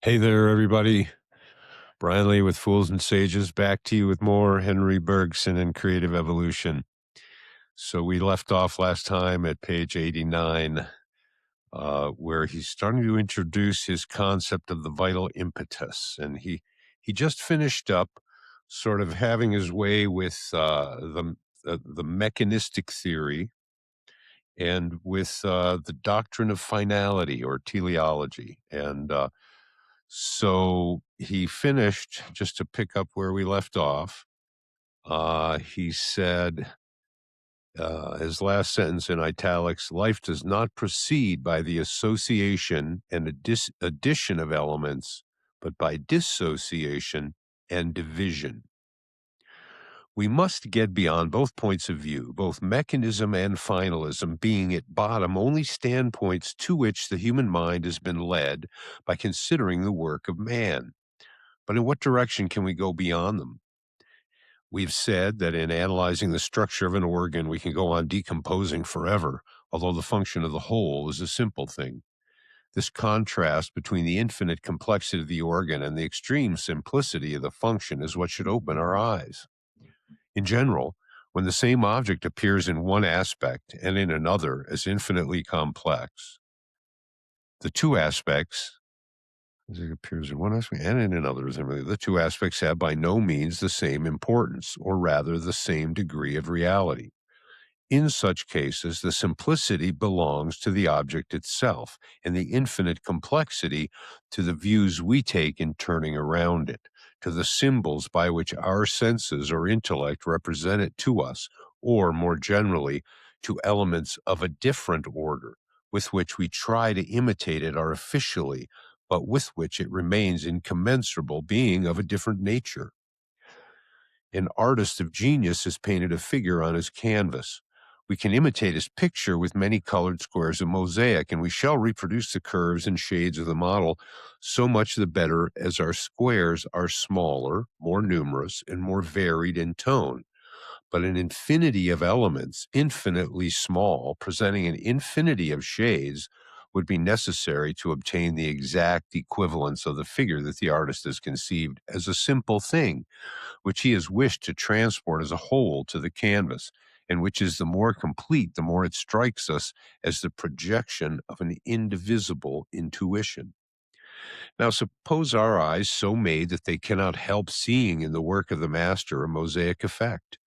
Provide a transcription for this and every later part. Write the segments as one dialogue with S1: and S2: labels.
S1: Hey there, everybody. Brian Lee with Fools and Sages, back to you with more Henri Bergson and Creative Evolution. So we left off last time at page 89, where he's starting to introduce his concept of the vital impetus. And he just finished up sort of having his way with the mechanistic theory and with the doctrine of finality or teleology. And so he finished, just to pick up where we left off. He said, his last sentence in italics, life does not proceed by the association and addition of elements, but by dissociation and division. We must get beyond both points of view, both mechanism and finalism being at bottom only standpoints to which the human mind has been led by considering the work of man. But in what direction can we go beyond them? We've said that in analyzing the structure of an organ, we can go on decomposing forever, although the function of the whole is a simple thing. This contrast between the infinite complexity of the organ and the extreme simplicity of the function is what should open our eyes. In general, when the same object appears in one aspect and in another as infinitely complex, the two aspects it appears in one aspect and in another. The two aspects have by no means the same importance, or rather the same degree of reality. In such cases, the simplicity belongs to the object itself, and the infinite complexity to the views we take in turning around it, to the symbols by which our senses or intellect represent it to us, or more generally, to elements of a different order, with which we try to imitate it artificially, but with which it remains incommensurable, being of a different nature. An artist of genius has painted a figure on his canvas. We can imitate his picture with many colored squares of mosaic, and we shall reproduce the curves and shades of the model, so much the better as our squares are smaller, more numerous, and more varied in tone. But an infinity of elements, infinitely small, presenting an infinity of shades, would be necessary to obtain the exact equivalence of the figure that the artist has conceived as a simple thing, which he has wished to transport as a whole to the canvas, and which is the more complete, the more it strikes us as the projection of an indivisible intuition. Now, suppose our eyes so made that they cannot help seeing in the work of the master a mosaic effect.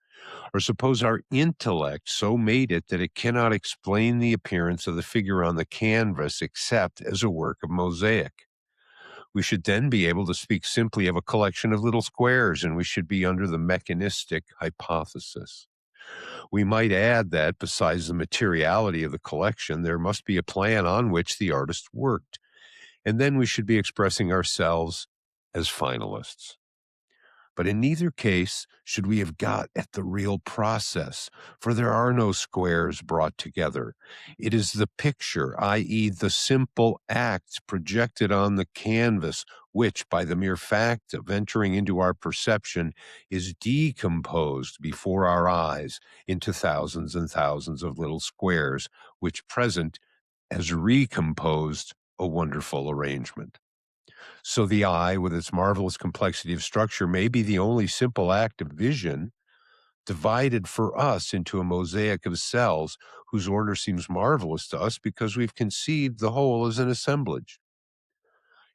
S1: Or suppose our intellect so made it that it cannot explain the appearance of the figure on the canvas except as a work of mosaic. We should then be able to speak simply of a collection of little squares, and we should be under the mechanistic hypothesis. We might add that, besides the materiality of the collection, there must be a plan on which the artist worked, and then we should be expressing ourselves as finalists. But in neither case should we have got at the real process, for there are no squares brought together. It is the picture, i.e., the simple act projected on the canvas, which, by the mere fact of entering into our perception, is decomposed before our eyes into thousands and thousands of little squares, which present as recomposed a wonderful arrangement. So the eye, with its marvelous complexity of structure, may be the only simple act of vision divided for us into a mosaic of cells whose order seems marvelous to us because we've conceived the whole as an assemblage.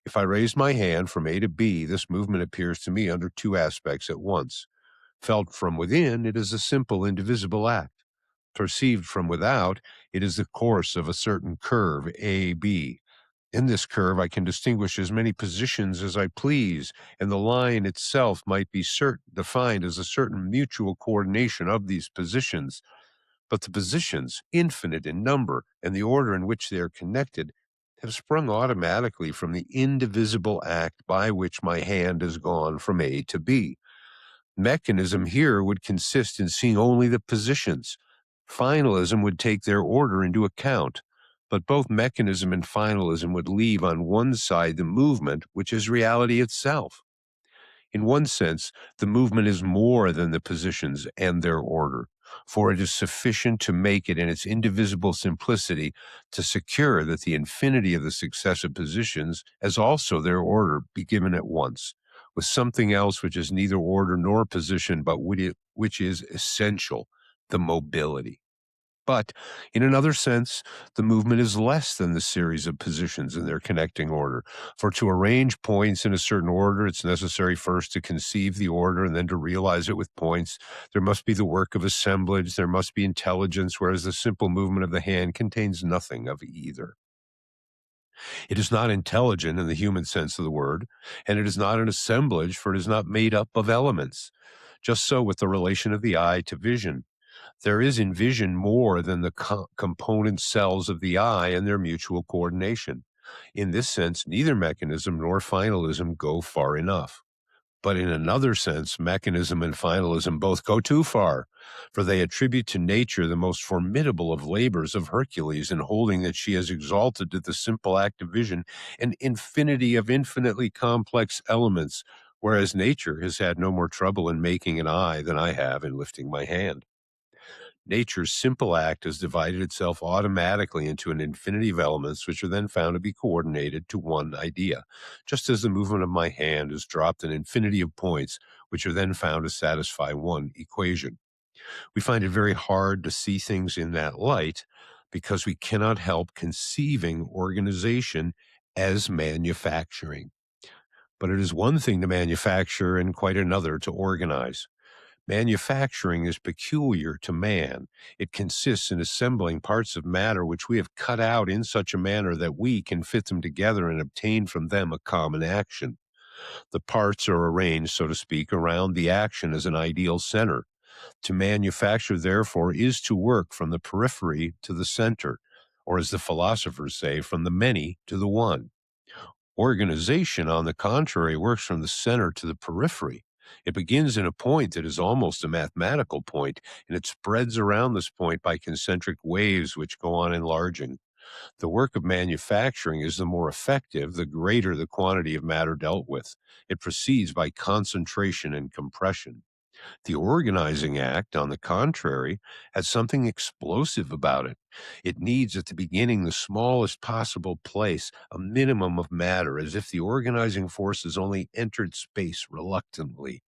S1: If I raise my hand from A to B, this movement appears to me under two aspects at once. Felt from within, it is a simple, indivisible act. Perceived from without, it is the course of a certain curve, A, B. In this curve, I can distinguish as many positions as I please, and the line itself might be defined as a certain mutual coordination of these positions. But the positions, infinite in number, and the order in which they are connected, have sprung automatically from the indivisible act by which my hand has gone from A to B. Mechanism here would consist in seeing only the positions. Finalism would take their order into account. But both mechanism and finalism would leave on one side the movement, which is reality itself. In one sense, the movement is more than the positions and their order. for it is sufficient to make it in its indivisible simplicity to secure that the infinity of the successive positions, as also their order, be given at once, with something else which is neither order nor position, but which is essential, the mobility. But in another sense, the movement is less than the series of positions in their connecting order. For to arrange points in a certain order, it's necessary first to conceive the order and then to realize it with points. There must be the work of assemblage, there must be intelligence, whereas the simple movement of the hand contains nothing of either. It is not intelligent in the human sense of the word, and it is not an assemblage, for it is not made up of elements. Just so with the relation of the eye to vision. There is in vision more than the component cells of the eye and their mutual coordination. In this sense, neither mechanism nor finalism go far enough. But in another sense, mechanism and finalism both go too far, for they attribute to nature the most formidable of labors of Hercules in holding that she has exalted to the simple act of vision an infinity of infinitely complex elements, whereas nature has had no more trouble in making an eye than I have in lifting my hand. Nature's simple act has divided itself automatically into an infinity of elements which are then found to be coordinated to one idea, just as the movement of my hand has dropped an infinity of points which are then found to satisfy one equation. We find it very hard to see things in that light because we cannot help conceiving organization as manufacturing. But it is one thing to manufacture and quite another to organize. Manufacturing is peculiar to man. It consists in assembling parts of matter which we have cut out in such a manner that we can fit them together and obtain from them a common action. The parts are arranged, so to speak, around the action as an ideal center. To manufacture, therefore, is to work from the periphery to the center, or as the philosophers say, from the many to the one. Organization, on the contrary, works from the center to the periphery. It begins in a point that is almost a mathematical point, and it spreads around this point by concentric waves which go on enlarging. The work of manufacturing is the more effective, the greater the quantity of matter dealt with. It proceeds by concentration and compression. The organizing act, on the contrary, has something explosive about it. It needs at the beginning the smallest possible place, a minimum of matter, as if the organizing forces only entered space reluctantly.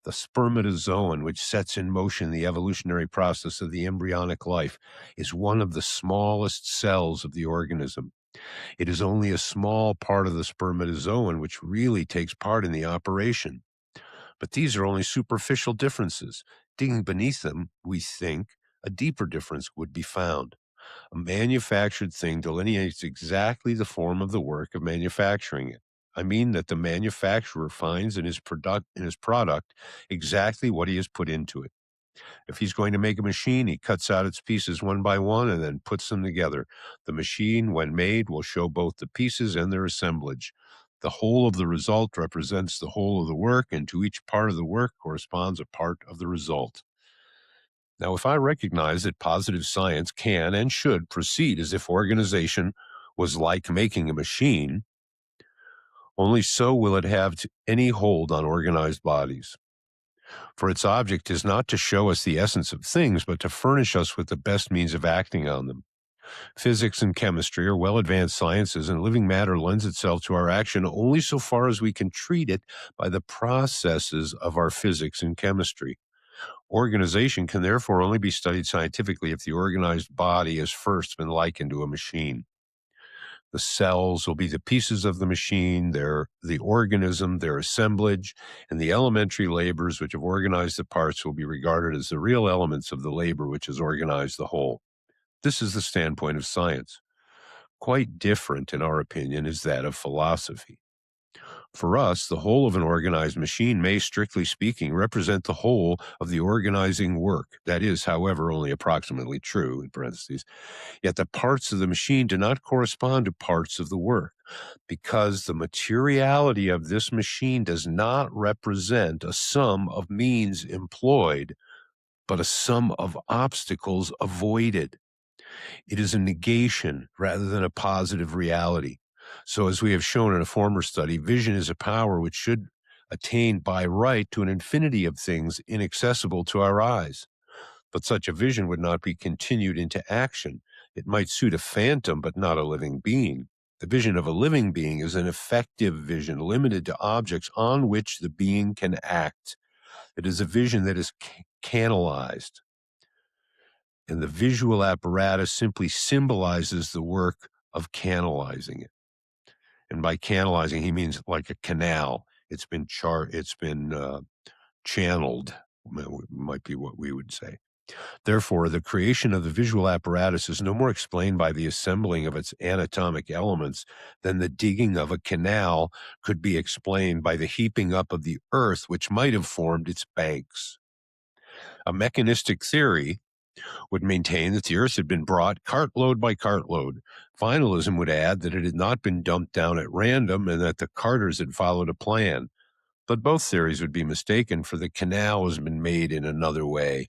S1: The spermatozoon, which sets in motion the evolutionary process of the embryonic life, is one of the smallest cells of the organism. It is only a small part of the spermatozoon which really takes part in the operation. But these are only superficial differences. Digging beneath them, we think, a deeper difference would be found. A manufactured thing delineates exactly the form of the work of manufacturing it. I mean that the manufacturer finds in his product exactly what he has put into it. If he's going to make a machine, he cuts out its pieces one by one and then puts them together. The machine, when made, will show both the pieces and their assemblage. The whole of the result represents the whole of the work, and to each part of the work corresponds a part of the result. Now, if I recognize that positive science can and should proceed as if organization was like making a machine, only so will it have any hold on organized bodies. For its object is not to show us the essence of things, but to furnish us with the best means of acting on them. Physics and chemistry are well-advanced sciences, and living matter lends itself to our action only so far as we can treat it by the processes of our physics and chemistry. Organization can therefore only be studied scientifically if the organized body has first been likened to a machine. The cells will be the pieces of the machine, the organism, their assemblage, and the elementary labors which have organized the parts will be regarded as the real elements of the labor which has organized the whole. This is the standpoint of science. Quite different, in our opinion, is that of philosophy. For us, the whole of an organized machine may, strictly speaking, represent the whole of the organizing work. That is, however, only approximately true, in parentheses. Yet the parts of the machine do not correspond to parts of the work, because the materiality of this machine does not represent a sum of means employed, but a sum of obstacles avoided. It is a negation rather than a positive reality. So as we have shown in a former study, vision is a power which should attain by right to an infinity of things inaccessible to our eyes. But such a vision would not be continued into action. It might suit a phantom, but not a living being. The vision of a living being is an effective vision limited to objects on which the being can act. It is a vision that is canalized, and the visual apparatus simply symbolizes the work of canalizing it. And by canalizing, he means like a canal. It's been channeled, might be what we would say. Therefore, the creation of the visual apparatus is no more explained by the assembling of its anatomic elements than the digging of a canal could be explained by the heaping up of the earth which might have formed its banks. A mechanistic theory would maintain that the earth had been brought cartload by cartload. Finalism would add that it had not been dumped down at random and that the carters had followed a plan. But both theories would be mistaken, for the canal has been made in another way.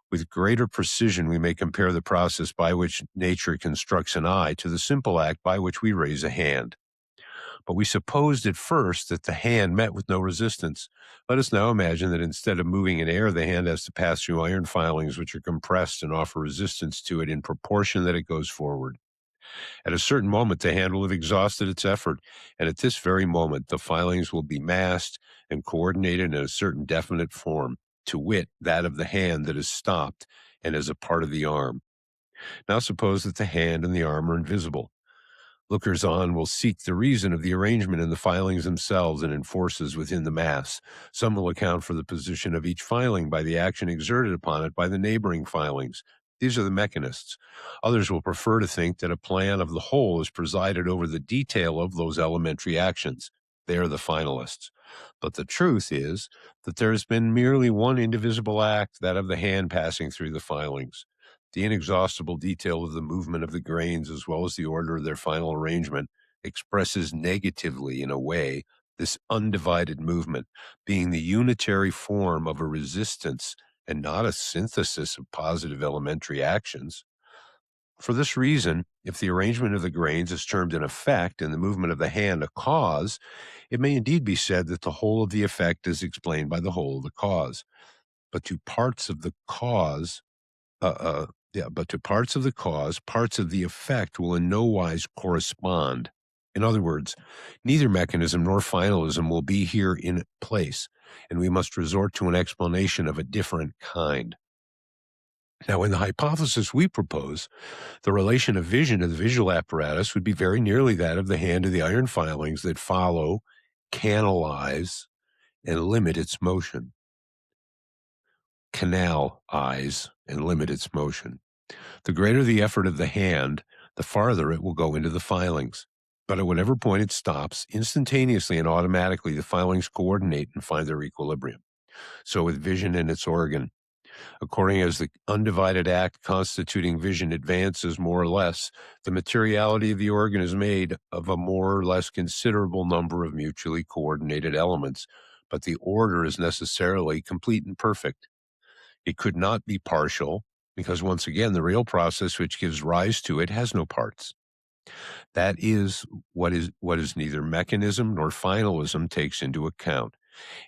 S1: With greater precision, we may compare the process by which nature constructs an eye to the simple act by which we raise a hand. But we supposed at first that the hand met with no resistance. Let us now imagine that instead of moving in air, the hand has to pass through iron filings which are compressed and offer resistance to it in proportion that it goes forward. At a certain moment, the hand will have exhausted its effort, and at this very moment, the filings will be massed and coordinated in a certain definite form, to wit, that of the hand that is stopped and is a part of the arm. Now suppose that the hand and the arm are invisible. Lookers on will seek the reason of the arrangement in the filings themselves and in forces within the mass. Some will account for the position of each filing by the action exerted upon it by the neighboring filings. These are the mechanists. Others will prefer to think that a plan of the whole is presided over the detail of those elementary actions. They are the finalists. But the truth is that there has been merely one indivisible act, that of the hand passing through the filings. The inexhaustible detail of the movement of the grains, as well as the order of their final arrangement, expresses negatively, in a way, this undivided movement, being the unitary form of a resistance and not a synthesis of positive elementary actions. For this reason, if the arrangement of the grains is termed an effect and the movement of the hand a cause, it may indeed be said that the whole of the effect is explained by the whole of the cause. But to parts of the cause, parts of the effect will in no wise correspond. In other words, neither mechanism nor finalism will be here in place, and we must resort to an explanation of a different kind. Now, in the hypothesis we propose, the relation of vision to the visual apparatus would be very nearly that of the hand to the iron filings that follow, canalize, and limit its motion. Canal eyes and limit its motion. The greater the effort of the hand, the farther it will go into the filings. But at whatever point it stops, instantaneously and automatically the filings coordinate and find their equilibrium. So with vision and its organ. According as the undivided act constituting vision advances more or less, the materiality of the organ is made of a more or less considerable number of mutually coordinated elements, but the order is necessarily complete and perfect. It could not be partial, because once again, the real process which gives rise to it has no parts. That is what is neither mechanism nor finalism takes into account.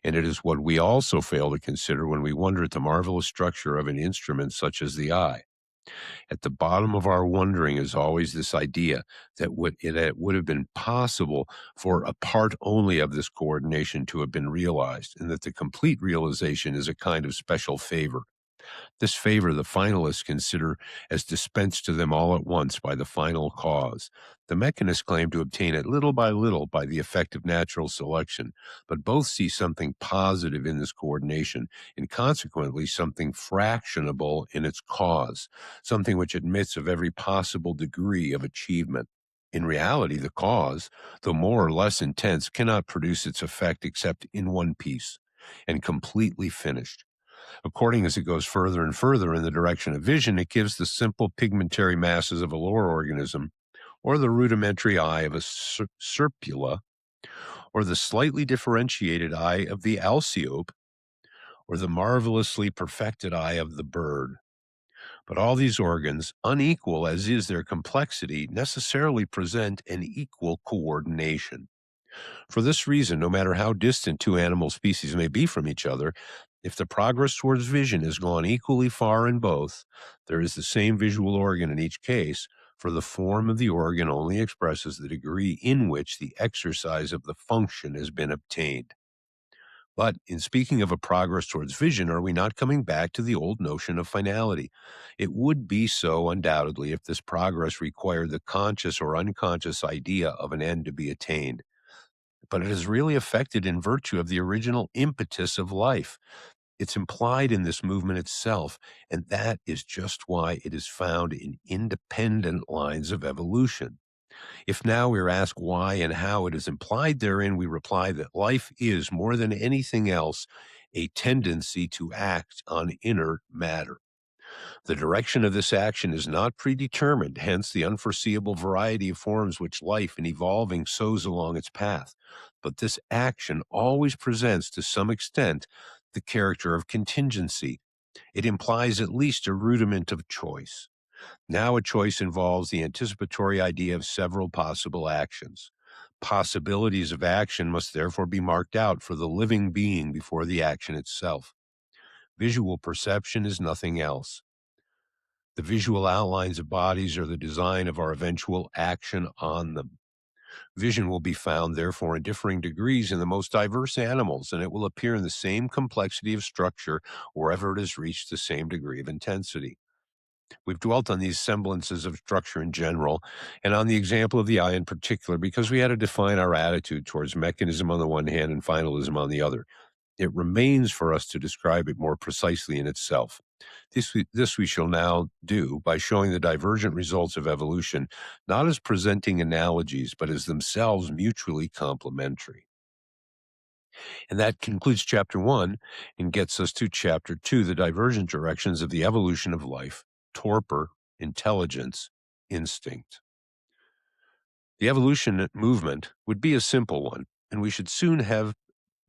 S1: And it is what we also fail to consider when we wonder at the marvelous structure of an instrument such as the eye. At the bottom of our wondering is always this idea that it would have been possible for a part only of this coordination to have been realized, and that the complete realization is a kind of special favor. This favor the finalists consider as dispensed to them all at once by the final cause. The mechanists claim to obtain it little by the effect of natural selection, but both see something positive in this coordination, and consequently something fractionable in its cause, something which admits of every possible degree of achievement. In reality, the cause, though more or less intense, cannot produce its effect except in one piece, and completely finished. According as it goes further and further in the direction of vision, it gives the simple pigmentary masses of a lower organism, or the rudimentary eye of a serpula, or the slightly differentiated eye of the alciope, or the marvelously perfected eye of the bird. But all these organs, unequal as is their complexity, necessarily present an equal coordination. For this reason, no matter how distant two animal species may be from each other, If the progress towards vision has gone equally far in both, there is the same visual organ in each case, for the form of the organ only expresses the degree in which the exercise of the function has been obtained. But in speaking of a progress towards vision, are we not coming back to the old notion of finality? It would be so, undoubtedly, if this progress required the conscious or unconscious idea of an end to be attained. But it is really effected in virtue of the original impetus of life. It's implied in this movement itself, and that is just why it is found in independent lines of evolution. If now we are asked why and how it is implied therein, we reply that life is, more than anything else, a tendency to act on inert matter. The direction of this action is not predetermined, hence the unforeseeable variety of forms which life in evolving sows along its path. But this action always presents, to some extent, the character of contingency. It implies at least a rudiment of choice. Now a choice involves the anticipatory idea of several possible actions. Possibilities of action must therefore be marked out for the living being before the action itself. Visual perception is nothing else. The visual outlines of bodies are the design of our eventual action on them. Vision will be found, therefore, in differing degrees in the most diverse animals, and it will appear in the same complexity of structure wherever it has reached the same degree of intensity. We've dwelt on these semblances of structure in general, and on the example of the eye in particular, because we had to define our attitude towards mechanism on the one hand and finalism on the other. It remains for us to describe it more precisely in itself. This we shall now do by showing the divergent results of evolution, not as presenting analogies, but as themselves mutually complementary. And that concludes chapter 1 and gets us to chapter 2, the divergent directions of the evolution of life, torpor, intelligence, instinct. The evolution movement would be a simple one, and we should soon have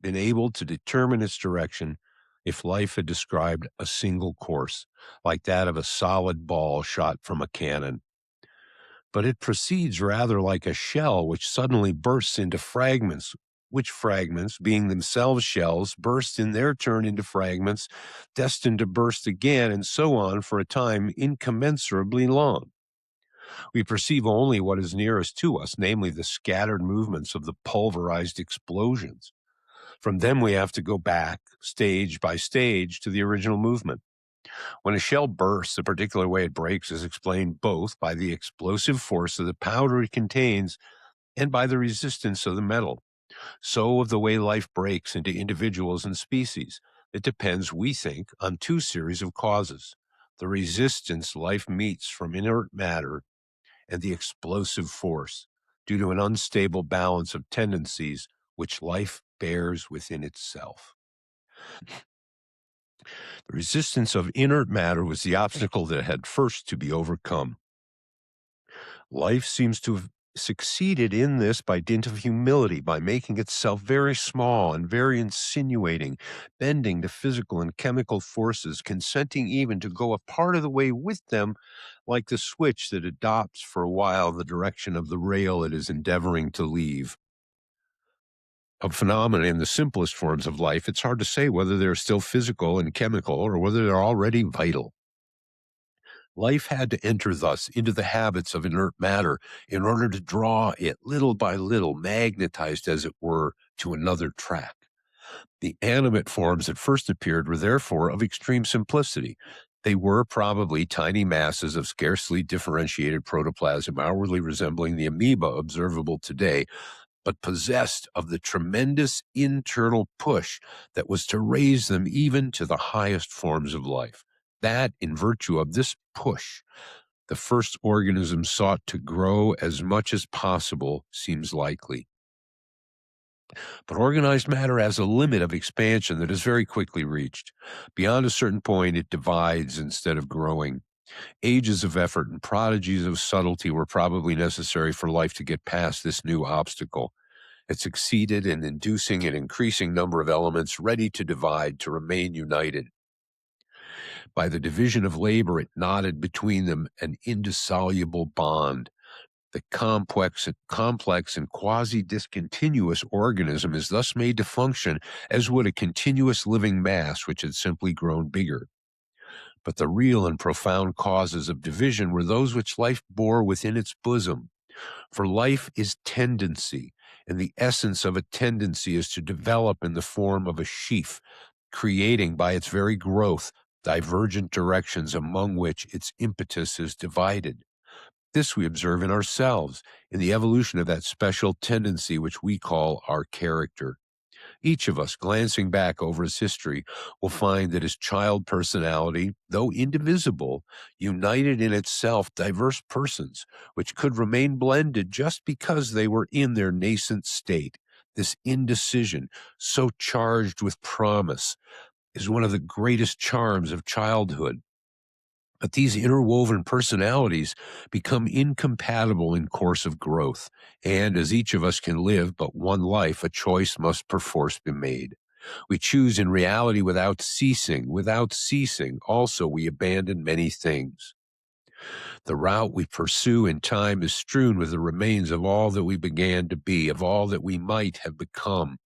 S1: been able to determine its direction if life had described a single course, like that of a solid ball shot from a cannon. But it proceeds rather like a shell which suddenly bursts into fragments, which fragments, being themselves shells, burst in their turn into fragments, destined to burst again, and so on for a time incommensurably long. We perceive only what is nearest to us, namely the scattered movements of the pulverized explosions. From them we have to go back, stage by stage, to the original movement. When a shell bursts, the particular way it breaks is explained both by the explosive force of the powder it contains and by the resistance of the metal. So of the way life breaks into individuals and species. It depends, we think, on two series of causes: the resistance life meets from inert matter and the explosive force, due to an unstable balance of tendencies which life bears within itself. The resistance of inert matter was the obstacle that had first to be overcome. Life seems to have succeeded in this by dint of humility, by making itself very small and very insinuating, bending to physical and chemical forces, consenting even to go a part of the way with them, like the switch that adopts for a while the direction of the rail it is endeavoring to leave. Of phenomena in the simplest forms of life, it's hard to say whether they're still physical and chemical or whether they're already vital. Life had to enter thus into the habits of inert matter in order to draw it little by little, magnetized as it were, to another track. The animate forms that first appeared were therefore of extreme simplicity. They were probably tiny masses of scarcely differentiated protoplasm, outwardly resembling the amoeba observable today, but possessed of the tremendous internal push that was to raise them even to the highest forms of life. That, in virtue of this push, the first organism sought to grow as much as possible seems likely. But organized matter has a limit of expansion that is very quickly reached. Beyond a certain point, it divides instead of growing. Ages of effort and prodigies of subtlety were probably necessary for life to get past this new obstacle. It succeeded in inducing an increasing number of elements ready to divide to remain united. By the division of labor, it knotted between them an indissoluble bond. The complex and quasi-discontinuous organism is thus made to function as would a continuous living mass which had simply grown bigger. But the real and profound causes of division were those which life bore within its bosom. For life is tendency, and the essence of a tendency is to develop in the form of a sheaf, creating by its very growth divergent directions among which its impetus is divided. This we observe in ourselves, in the evolution of that special tendency which we call our character. Each of us, glancing back over his history, will find that his child personality, though indivisible, united in itself diverse persons, which could remain blended just because they were in their nascent state. This indecision, so charged with promise, is one of the greatest charms of childhood. But these interwoven personalities become incompatible in course of growth, and as each of us can live but one life, a choice must perforce be made. We choose in reality without ceasing. Without ceasing, also we abandon many things. The route we pursue in time is strewn with the remains of all that we began to be, of all that we might have become.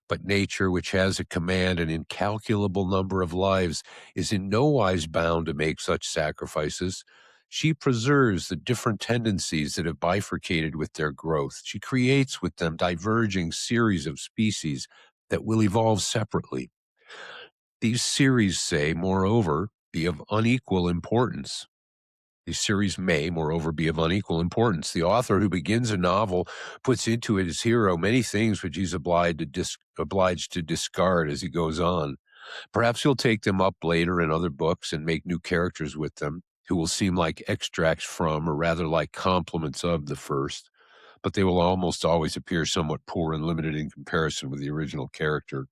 S1: But nature, which has at command an incalculable number of lives, is in no wise bound to make such sacrifices. She preserves the different tendencies that have bifurcated with their growth. She creates with them diverging series of species that will evolve separately. These series, say, moreover, be of unequal importance. These series may, moreover, be of unequal importance. The author who begins a novel puts into it his hero many things which he's obliged to discard as he goes on. Perhaps he'll take them up later in other books and make new characters with them, who will seem like extracts from, or rather like complements of, the first, but they will almost always appear somewhat poor and limited in comparison with the original character.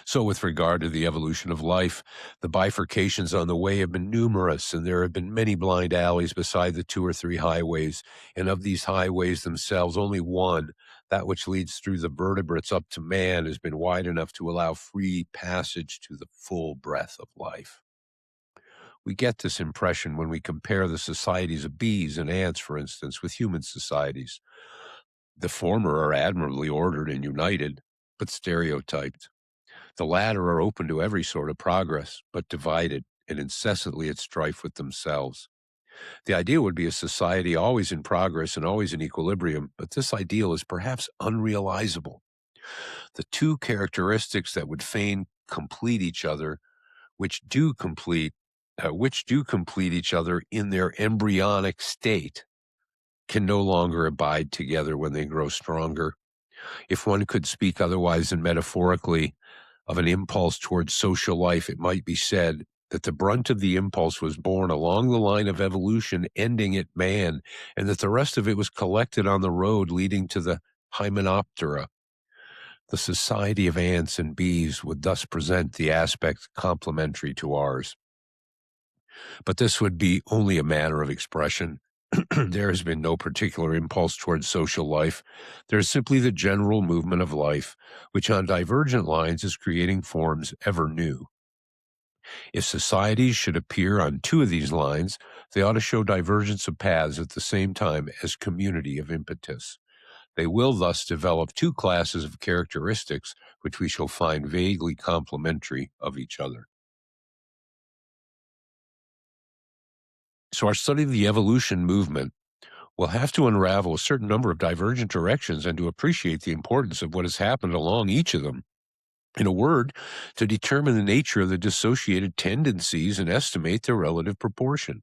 S1: So with regard to the evolution of life, the bifurcations on the way have been numerous, and there have been many blind alleys beside the 2 or 3 highways. And of these highways themselves, only one, that which leads through the vertebrates up to man, has been wide enough to allow free passage to the full breadth of life. We get this impression when we compare the societies of bees and ants, for instance, with human societies. The former are admirably ordered and united, but stereotyped. The latter are open to every sort of progress, but divided and incessantly at strife with themselves. The ideal would be a society always in progress and always in equilibrium, but this ideal is perhaps unrealizable. The two characteristics that would fain complete each other, which do complete each other in their embryonic state, can no longer abide together when they grow stronger. If one could speak otherwise than metaphorically of an impulse towards social life, it might be said that the brunt of the impulse was born along the line of evolution ending at man, and that the rest of it was collected on the road leading to the Hymenoptera. The society of ants and bees would thus present the aspect complementary to ours. But this would be only a matter of expression. There has been no particular impulse towards social life. There is simply the general movement of life, which on divergent lines is creating forms ever new. If societies should appear on 2 of these lines, they ought to show divergence of paths at the same time as community of impetus. They will thus develop 2 classes of characteristics which we shall find vaguely complementary of each other. So our study of the evolution movement will have to unravel a certain number of divergent directions and to appreciate the importance of what has happened along each of them. In a word, to determine the nature of the dissociated tendencies and estimate their relative proportion.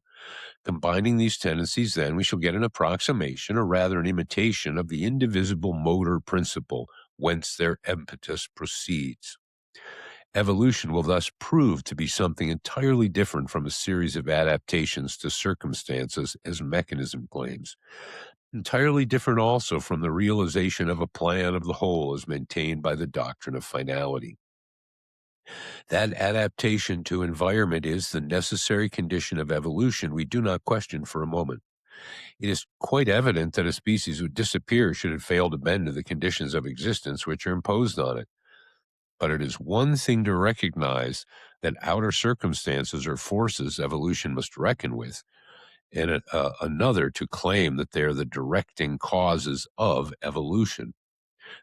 S1: Combining these tendencies, then, we shall get an approximation, or rather an imitation, of the indivisible motor principle, whence their impetus proceeds. Evolution will thus prove to be something entirely different from a series of adaptations to circumstances, as mechanism claims. Entirely different also from the realization of a plan of the whole as maintained by the doctrine of finality. That adaptation to environment is the necessary condition of evolution we do not question for a moment. It is quite evident that a species would disappear should it fail to bend to the conditions of existence which are imposed on it. But it is one thing to recognize that outer circumstances or forces evolution must reckon with, and another to claim that they are the directing causes of evolution.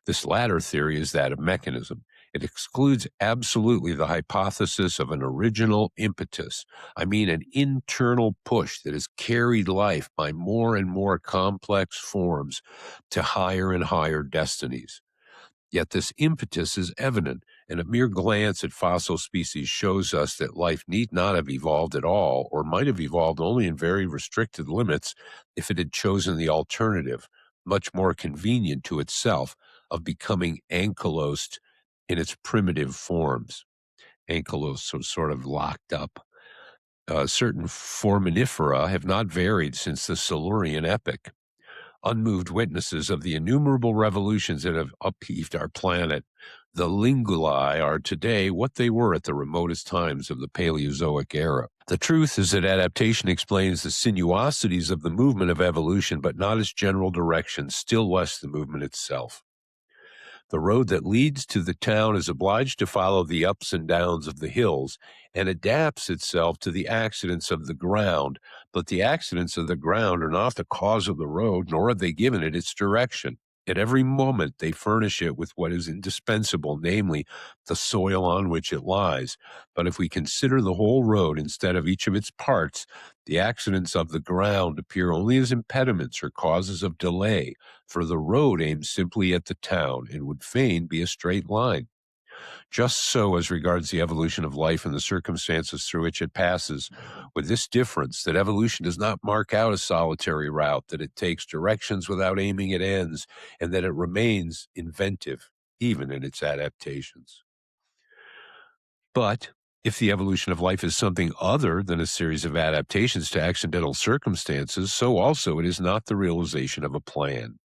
S1: This latter theory is that of mechanism. It excludes absolutely the hypothesis of an original impetus. I mean, an internal push that has carried life by more and more complex forms to higher and higher destinies. Yet this impetus is evident, and a mere glance at fossil species shows us that life need not have evolved at all, or might have evolved only in very restricted limits if it had chosen the alternative, much more convenient to itself, of becoming ankylosed in its primitive forms. Ankylosed, so sort of locked up. Certain foraminifera have not varied since the Silurian epoch, unmoved witnesses of the innumerable revolutions that have upheaved our planet. The lingulae are today what they were at the remotest times of the Paleozoic era. The truth is that adaptation explains the sinuosities of the movement of evolution, but not its general direction, still less the movement itself. The road that leads to the town is obliged to follow the ups and downs of the hills and adapts itself to the accidents of the ground. But the accidents of the ground are not the cause of the road, nor have they given it its direction. At every moment, they furnish it with what is indispensable, namely, the soil on which it lies. But if we consider the whole road instead of each of its parts, the accidents of the ground appear only as impediments or causes of delay, for the road aims simply at the town and would fain be a straight line. Just so as regards the evolution of life and the circumstances through which it passes, with this difference that evolution does not mark out a solitary route, that it takes directions without aiming at ends, and that it remains inventive, even in its adaptations. But if the evolution of life is something other than a series of adaptations to accidental circumstances, so also it is not the realization of a plan.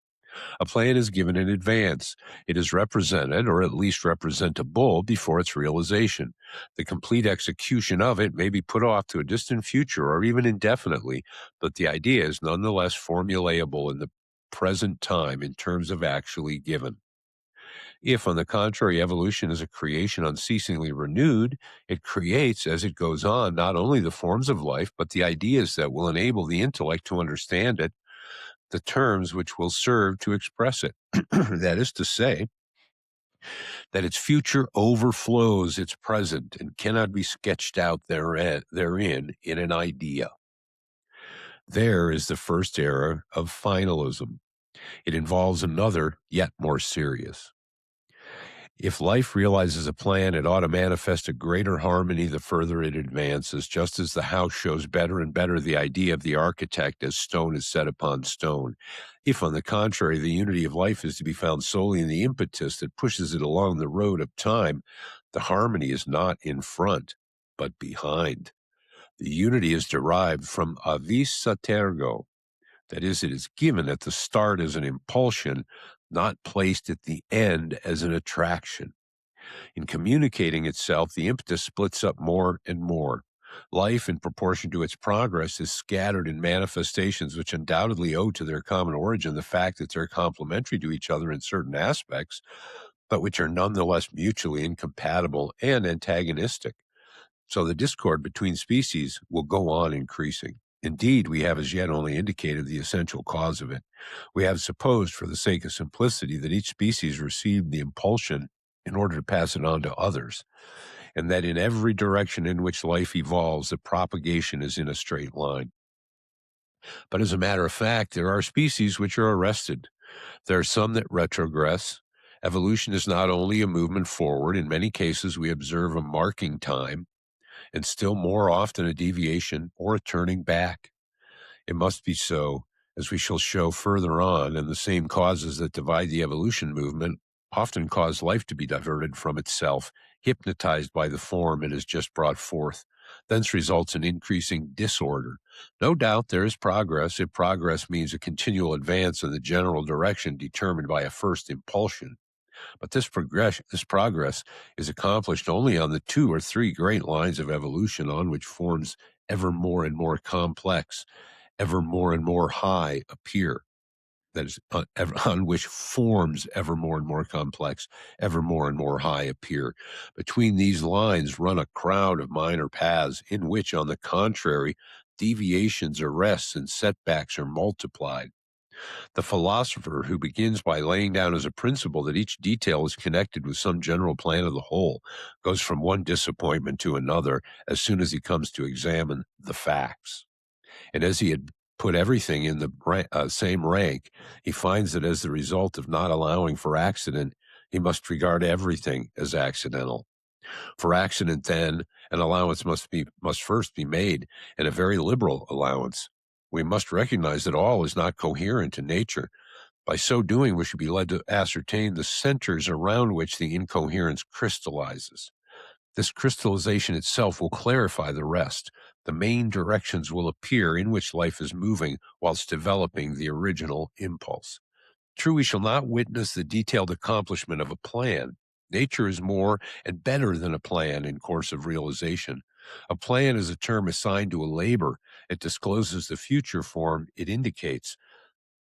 S1: A plan is given in advance. It is represented, or at least representable, before its realization. The complete execution of it may be put off to a distant future or even indefinitely, but the idea is nonetheless formulatable in the present time in terms of actually given. If, on the contrary, evolution is a creation unceasingly renewed, it creates, as it goes on, not only the forms of life, but the ideas that will enable the intellect to understand it, the terms which will serve to express it. That is to say, that its future overflows its present and cannot be sketched out therein in an idea. There is the first error of finalism. It involves another, yet more serious. If life realizes a plan, it ought to manifest a greater harmony the further it advances, just as the house shows better and better the idea of the architect as stone is set upon stone. If, on the contrary, the unity of life is to be found solely in the impetus that pushes it along the road of time, the harmony is not in front, but behind. The unity is derived from avis satergo. That is, it is given at the start as an impulsion, not placed at the end as an attraction. In communicating itself, the impetus splits up more and more. Life, in proportion to its progress, is scattered in manifestations which undoubtedly owe to their common origin the fact that they're complementary to each other in certain aspects, but which are nonetheless mutually incompatible and antagonistic. So the discord between species will go on increasing. Indeed, we have as yet only indicated the essential cause of it. We have supposed, for the sake of simplicity, that each species received the impulsion in order to pass it on to others, and that in every direction in which life evolves, the propagation is in a straight line. But as a matter of fact, there are species which are arrested. There are some that retrogress. Evolution is not only a movement forward. In many cases, we observe a marking time, and still more often a deviation or a turning back. It must be so, as we shall show further on, and the same causes that divide the evolution movement often cause life to be diverted from itself, hypnotized by the form it has just brought forth. Thence results an increasing disorder. No doubt there is progress, if progress means a continual advance in the general direction determined by a first impulsion. But this progress is accomplished only on the 2 or 3 great lines of evolution on which forms ever more and more complex, ever more and more high appear. That is, on which forms ever more and more complex, ever more and more high appear. Between these lines run a crowd of minor paths in which, on the contrary, deviations, arrests, and setbacks are multiplied. The philosopher, who begins by laying down as a principle that each detail is connected with some general plan of the whole, goes from one disappointment to another as soon as he comes to examine the facts. And as he had put everything in the same rank, he finds that as the result of not allowing for accident, he must regard everything as accidental. For accident, then, an allowance must first be made, and a very liberal allowance. We must recognize that all is not coherent in nature. By so doing, we should be led to ascertain the centers around which the incoherence crystallizes. This crystallization itself will clarify the rest. The main directions will appear in which life is moving whilst developing the original impulse. True, we shall not witness the detailed accomplishment of a plan. Nature is more and better than a plan in course of realization. A plan is a term assigned to a labor. It discloses the future form it indicates.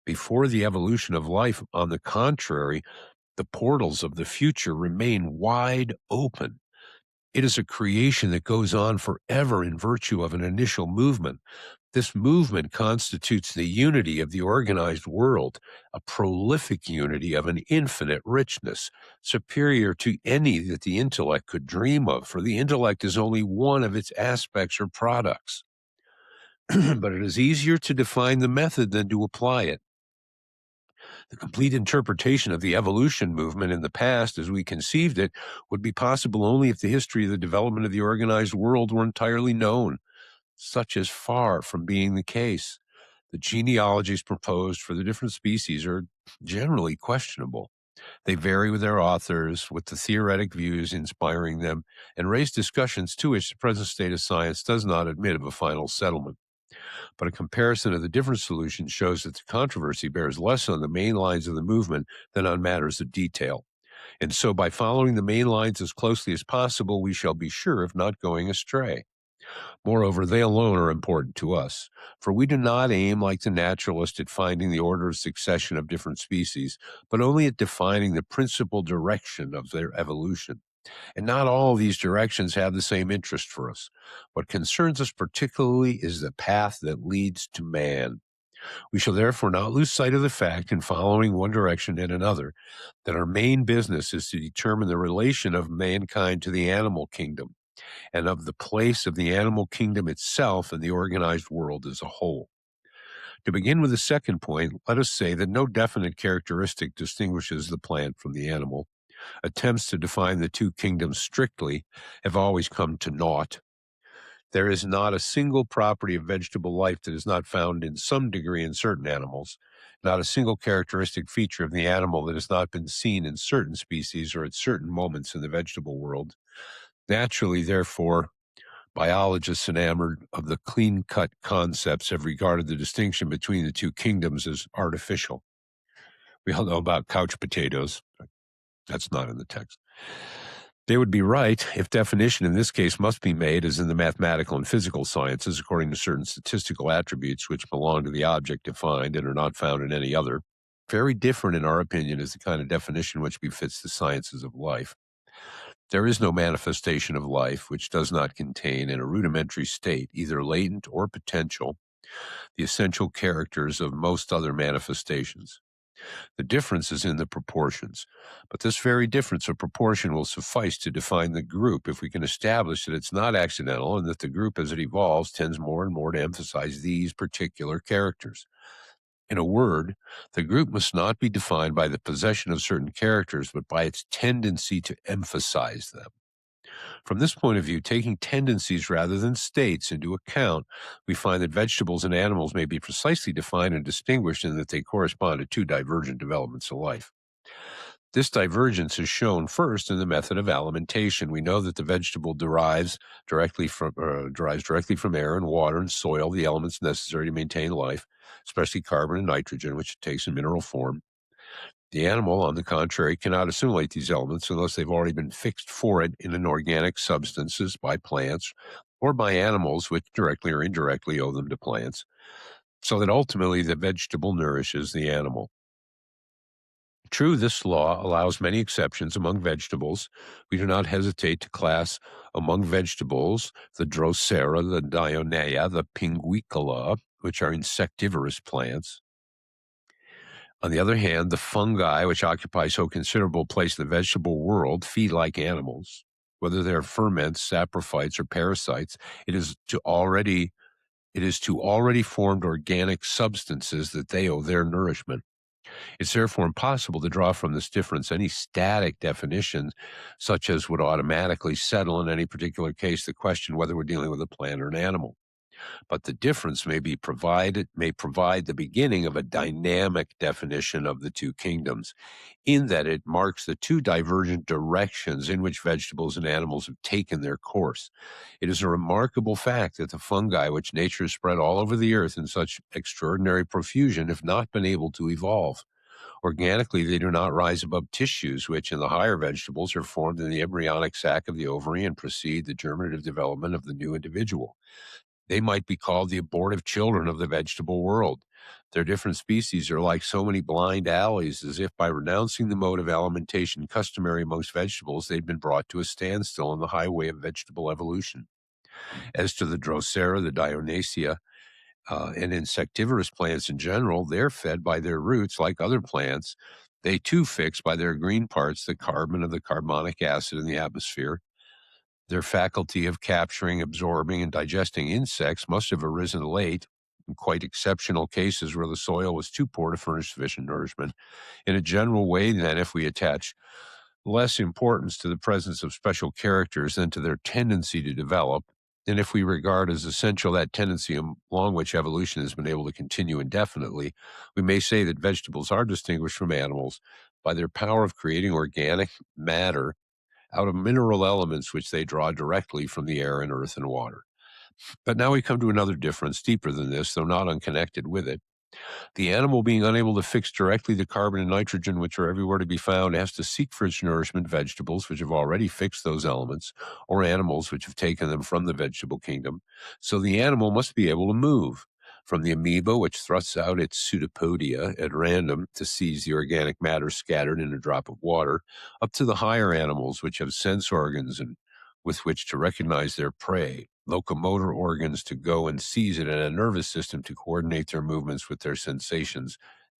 S1: Before the evolution of life, on the contrary, the portals of the future remain wide open. It is a creation that goes on forever in virtue of an initial movement. This movement constitutes the unity of the organized world, a prolific unity of an infinite richness, superior to any that the intellect could dream of, for the intellect is only one of its aspects or products. But it is easier to define the method than to apply it. The complete interpretation of the evolution movement in the past as we conceived it would be possible only if the history of the development of the organized world were entirely known. Such is far from being the case. The genealogies proposed for the different species are generally questionable. They vary with their authors, with the theoretic views inspiring them, and raise discussions to which the present state of science does not admit of a final settlement. But a comparison of the different solutions shows that the controversy bears less on the main lines of the movement than on matters of detail. And so by following the main lines as closely as possible, we shall be sure of not going astray. Moreover, they alone are important to us, for we do not aim like the naturalist at finding the order of succession of different species, but only at defining the principal direction of their evolution. And not all these directions have the same interest for us. What concerns us particularly is the path that leads to man. We shall therefore not lose sight of the fact, in following one direction and another, that our main business is to determine the relation of mankind to the animal kingdom, and of the place of the animal kingdom itself in the organized world as a whole. To begin with the second point, let us say that no definite characteristic distinguishes the plant from the animal. Attempts to define the two kingdoms strictly have always come to naught. There is not a single property of vegetable life that is not found in some degree in certain animals, not a single characteristic feature of the animal that has not been seen in certain species or at certain moments in the vegetable world. Naturally, therefore, biologists enamored of the clean-cut concepts have regarded the distinction between the two kingdoms as artificial. We all know about couch potatoes. That's not in the text. They would be right if definition in this case must be made, as in the mathematical and physical sciences, according to certain statistical attributes which belong to the object defined and are not found in any other. Very different, in our opinion, is the kind of definition which befits the sciences of life. There is no manifestation of life which does not contain, in a rudimentary state, either latent or potential, the essential characters of most other manifestations. The difference is in the proportions, but this very difference of proportion will suffice to define the group if we can establish that it's not accidental and that the group as it evolves tends more and more to emphasize these particular characters. In a word, the group must not be defined by the possession of certain characters, but by its tendency to emphasize them. From this point of view, taking tendencies rather than states into account, we find that vegetables and animals may be precisely defined and distinguished in that they correspond to two divergent developments of life. This divergence is shown first in the method of alimentation. We know that the vegetable derives directly from air and water and soil, the elements necessary to maintain life, especially carbon and nitrogen, which it takes in mineral form. The animal, on the contrary, cannot assimilate these elements unless they've already been fixed for it in inorganic substances by plants or by animals which directly or indirectly owe them to plants, so that ultimately the vegetable nourishes the animal. True, this law allows many exceptions among vegetables. We do not hesitate to class among vegetables the Drosera, the Dionea, the Pinguicola, which are insectivorous plants. On the other hand, the fungi, which occupy so considerable place in the vegetable world, feed like animals. Whether they're ferments, saprophytes, or parasites, it is to already formed organic substances that they owe their nourishment. It's therefore impossible to draw from this difference any static definition, such as would automatically settle in any particular case the question whether we're dealing with a plant or an animal. But the difference may provide the beginning of a dynamic definition of the two kingdoms, in that it marks the two divergent directions in which vegetables and animals have taken their course. It is a remarkable fact that the fungi, which nature has spread all over the earth in such extraordinary profusion, have not been able to evolve. Organically, they do not rise above tissues, which in the higher vegetables are formed in the embryonic sac of the ovary and precede the germinative development of the new individual. They might be called the abortive children of the vegetable world. Their different species are like so many blind alleys, as if by renouncing the mode of alimentation customary amongst vegetables, they'd been brought to a standstill on the highway of vegetable evolution. As to the Drosera, the Dionacea, and insectivorous plants in general, they're fed by their roots like other plants. They too fix by their green parts the carbon of the carbonic acid in the atmosphere. Their faculty of capturing, absorbing, and digesting insects must have arisen late, in quite exceptional cases where the soil was too poor to furnish sufficient nourishment. In a general way, then, if we attach less importance to the presence of special characters than to their tendency to develop, and if we regard as essential that tendency along which evolution has been able to continue indefinitely, we may say that vegetables are distinguished from animals by their power of creating organic matter out of mineral elements which they draw directly from the air and earth and water. But now we come to another difference, deeper than this, though not unconnected with it. The animal, being unable to fix directly the carbon and nitrogen which are everywhere to be found, has to seek for its nourishment vegetables which have already fixed those elements, or animals which have taken them from the vegetable kingdom. So the animal must be able to move. From the amoeba, which thrusts out its pseudopodia at random to seize the organic matter scattered in a drop of water, up to the higher animals which have sense organs and with which to recognize their prey, locomotor organs to go and seize it, and a nervous system to coordinate their movements with their sensations.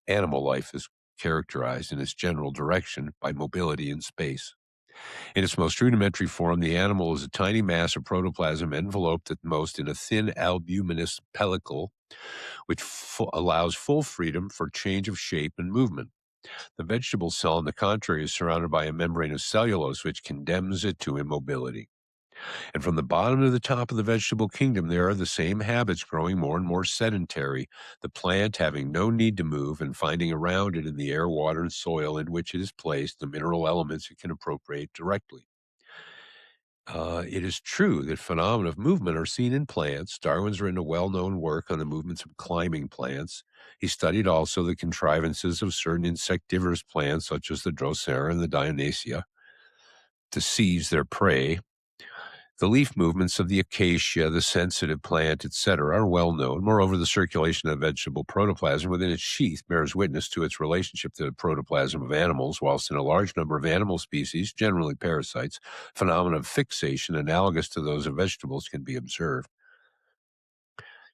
S1: Animal life is characterized in its general direction by mobility in space. In its most rudimentary form, the animal is a tiny mass of protoplasm enveloped at most in a thin albuminous pellicle, which allows full freedom for change of shape and movement. The vegetable cell, on the contrary, is surrounded by a membrane of cellulose, which condemns it to immobility. And from the bottom to the top of the vegetable kingdom, there are the same habits growing more and more sedentary, the plant having no need to move and finding around it in the air, water, and soil in which it is placed the mineral elements it can appropriate directly. It is true that phenomena of movement are seen in plants. Darwin's written a well-known work on the movements of climbing plants. He studied also the contrivances of certain insectivorous plants, such as the Drosera and the Dionacea, to seize their prey. The leaf movements of the acacia, the sensitive plant, etc., are well known. Moreover, the circulation of vegetable protoplasm within its sheath bears witness to its relationship to the protoplasm of animals, whilst in a large number of animal species, generally parasites, phenomena of fixation analogous to those of vegetables can be observed.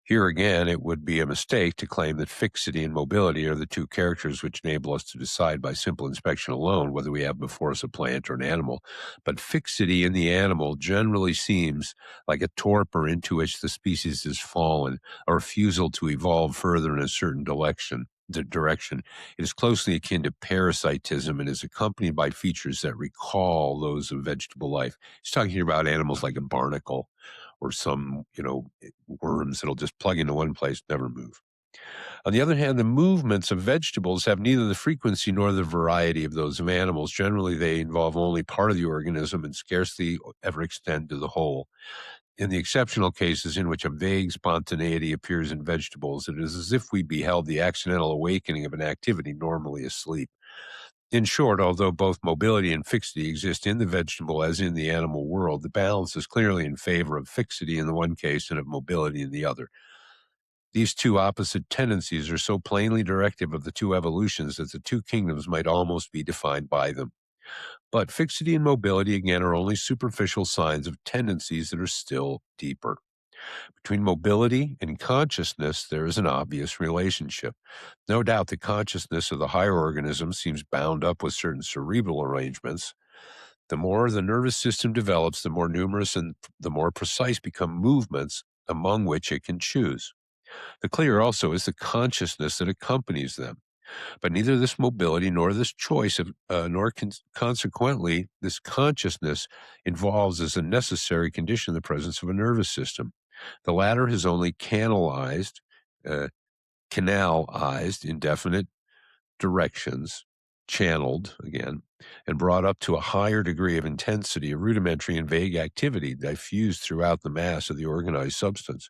S1: Here again, it would be a mistake to claim that fixity and mobility are the two characters which enable us to decide by simple inspection alone whether we have before us a plant or an animal. But fixity in the animal generally seems like a torpor into which the species has fallen, a refusal to evolve further in a certain direction. It is closely akin to parasitism and is accompanied by features that recall those of vegetable life. He's talking here about animals like a barnacle or some, worms that'll just plug into one place, never move. On the other hand, the movements of vegetables have neither the frequency nor the variety of those of animals. Generally, they involve only part of the organism and scarcely ever extend to the whole. In the exceptional cases in which a vague spontaneity appears in vegetables, it is as if we beheld the accidental awakening of an activity normally asleep. In short, although both mobility and fixity exist in the vegetable as in the animal world, the balance is clearly in favor of fixity in the one case and of mobility in the other. These two opposite tendencies are so plainly directive of the two evolutions that the two kingdoms might almost be defined by them. But fixity and mobility, again, are only superficial signs of tendencies that are still deeper. Between mobility and consciousness, there is an obvious relationship. No doubt the consciousness of the higher organisms seems bound up with certain cerebral arrangements. The more the nervous system develops, the more numerous and the more precise become movements among which it can choose. The clearer also is the consciousness that accompanies them. But neither this mobility nor this choice, consequently, this consciousness involves as a necessary condition the presence of a nervous system. The latter has only uh, canalized indefinite directions, channeled again, and brought up to a higher degree of intensity, a rudimentary and vague activity diffused throughout the mass of the organized substance.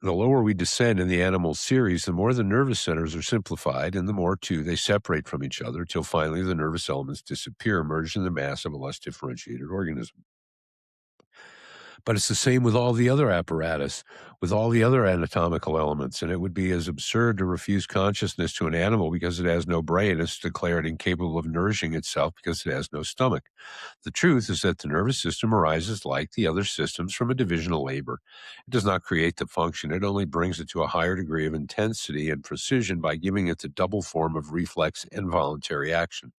S1: The lower we descend in the animal series, the more the nervous centers are simplified, and the more, too, they separate from each other, till finally the nervous elements disappear, merged in the mass of a less differentiated organism. But it's the same with all the other apparatus, with all the other anatomical elements, and it would be as absurd to refuse consciousness to an animal because it has no brain as to declare it incapable of nourishing itself because it has no stomach. The truth is that the nervous system arises like the other systems from a division of labor. It does not create the function, it only brings it to a higher degree of intensity and precision by giving it the double form of reflex and voluntary action.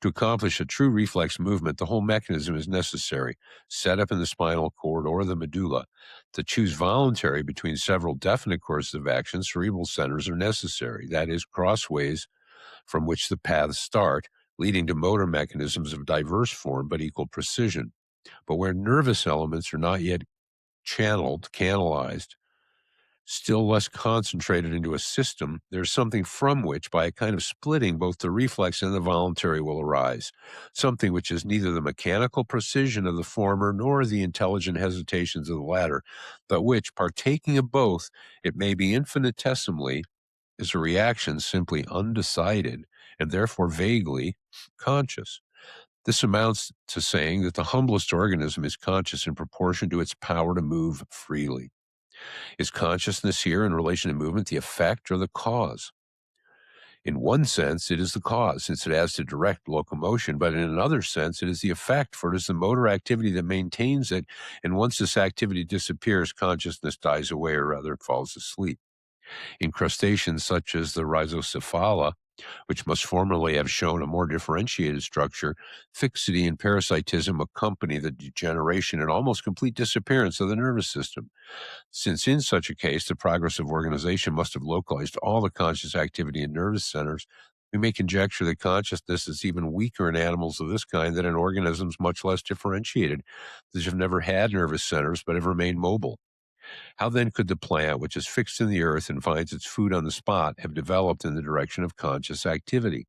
S1: To accomplish a true reflex movement, the whole mechanism is necessary, set up in the spinal cord or the medulla. To choose voluntary between several definite courses of action, cerebral centers are necessary, that is, crossways from which the paths start, leading to motor mechanisms of diverse form but equal precision. But where nervous elements are not yet canalized, still less concentrated into a system, there's something from which, by a kind of splitting, both the reflex and the voluntary will arise, something which is neither the mechanical precision of the former nor the intelligent hesitations of the latter, but which, partaking of both, it may be infinitesimally, is a reaction simply undecided and therefore vaguely conscious. This amounts to saying that the humblest organism is conscious in proportion to its power to move freely. Is consciousness here in relation to movement the effect or the cause? In one sense, it is the cause, since it has to direct locomotion, but in another sense, it is the effect, for it is the motor activity that maintains it, and once this activity disappears, consciousness dies away, or rather falls asleep. In crustaceans such as the rhizocephala, which must formerly have shown a more differentiated structure, fixity and parasitism accompany the degeneration and almost complete disappearance of the nervous system. Since in such a case, the progress of organization must have localized all the conscious activity in nervous centers, we may conjecture that consciousness is even weaker in animals of this kind than in organisms much less differentiated, that have never had nervous centers but have remained mobile. How then could the plant, which is fixed in the earth and finds its food on the spot, have developed in the direction of conscious activity?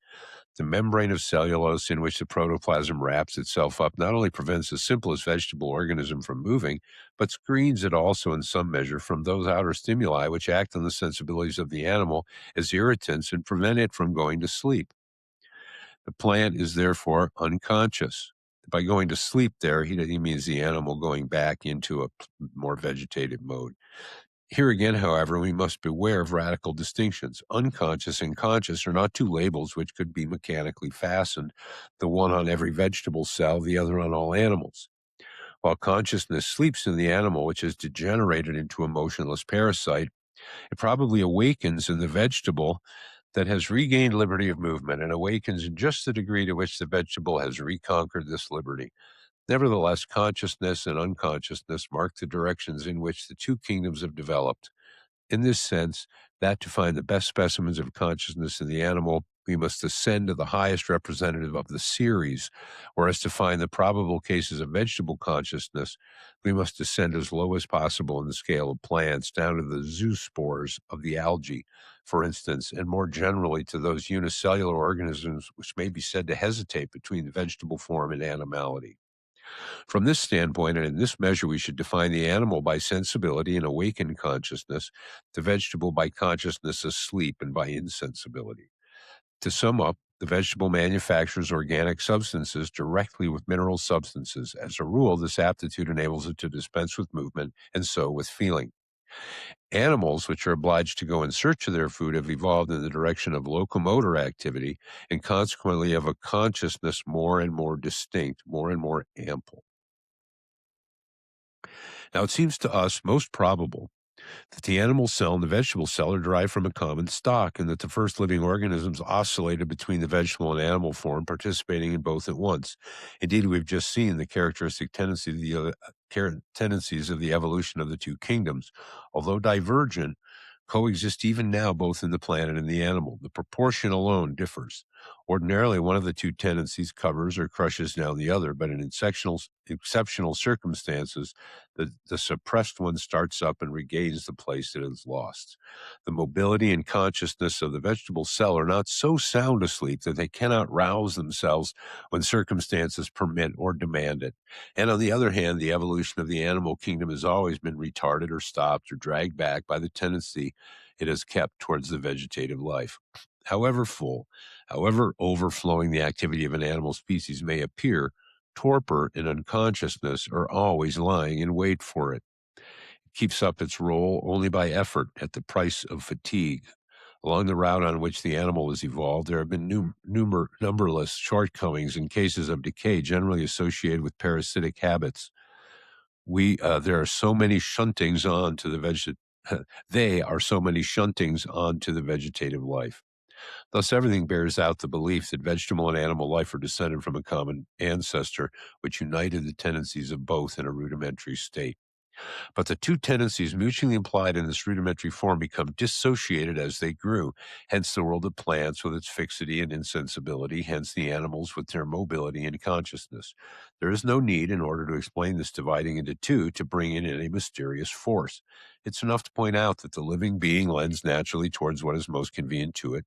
S1: The membrane of cellulose in which the protoplasm wraps itself up not only prevents the simplest vegetable organism from moving, but screens it also in some measure from those outer stimuli which act on the sensibilities of the animal as irritants and prevent it from going to sleep. The plant is therefore unconscious. By going to sleep there, he means the animal going back into a more vegetative mode. Here again, however, we must beware of radical distinctions. Unconscious and conscious are not two labels which could be mechanically fastened, the one on every vegetable cell, the other on all animals. While consciousness sleeps in the animal which has degenerated into a motionless parasite, it probably awakens in the vegetable that has regained liberty of movement and awakens in just the degree to which the vegetable has reconquered this liberty. Nevertheless, consciousness and unconsciousness mark the directions in which the two kingdoms have developed. In this sense, that to find the best specimens of consciousness in the animal, we must ascend to the highest representative of the series, whereas to find the probable cases of vegetable consciousness, we must descend as low as possible in the scale of plants, down to the zoospores of the algae, for instance, and more generally to those unicellular organisms which may be said to hesitate between the vegetable form and animality. From this standpoint, and in this measure, we should define the animal by sensibility and awakened consciousness, the vegetable by consciousness asleep and by insensibility. To sum up, the vegetable manufactures organic substances directly with mineral substances. As a rule, this aptitude enables it to dispense with movement and so with feeling. Animals, which are obliged to go in search of their food, have evolved in the direction of locomotor activity and consequently have a consciousness more and more distinct, more and more ample. Now, it seems to us most probable that the animal cell and the vegetable cell are derived from a common stock, and that the first living organisms oscillated between the vegetable and animal form, participating in both at once. Indeed, we've just seen the characteristic tendencies of the evolution of the two kingdoms. Although divergent, coexist even now both in the plant and in the animal. The proportion alone differs. Ordinarily, one of the two tendencies covers or crushes down the other, but in exceptional circumstances, the suppressed one starts up and regains the place it has lost. The mobility and consciousness of the vegetable cell are not so sound asleep that they cannot rouse themselves when circumstances permit or demand it. And on the other hand, the evolution of the animal kingdom has always been retarded or stopped or dragged back by the tendency it has kept towards the vegetative life. However full, however overflowing the activity of an animal species may appear, torpor and unconsciousness are always lying in wait for it. It keeps up its role only by effort at the price of fatigue. Along the route on which the animal has evolved, there have been numberless shortcomings and cases of decay generally associated with parasitic habits. There are so many shuntings on to the they are so many shuntings onto the vegetative life. Thus, everything bears out the belief that vegetable and animal life are descended from a common ancestor, which united the tendencies of both in a rudimentary state. But the two tendencies mutually implied in this rudimentary form become dissociated as they grew, hence the world of plants with its fixity and insensibility, hence the animals with their mobility and consciousness. There is no need, in order to explain this dividing into two, to bring in any mysterious force. It's enough to point out that the living being lends naturally towards what is most convenient to it,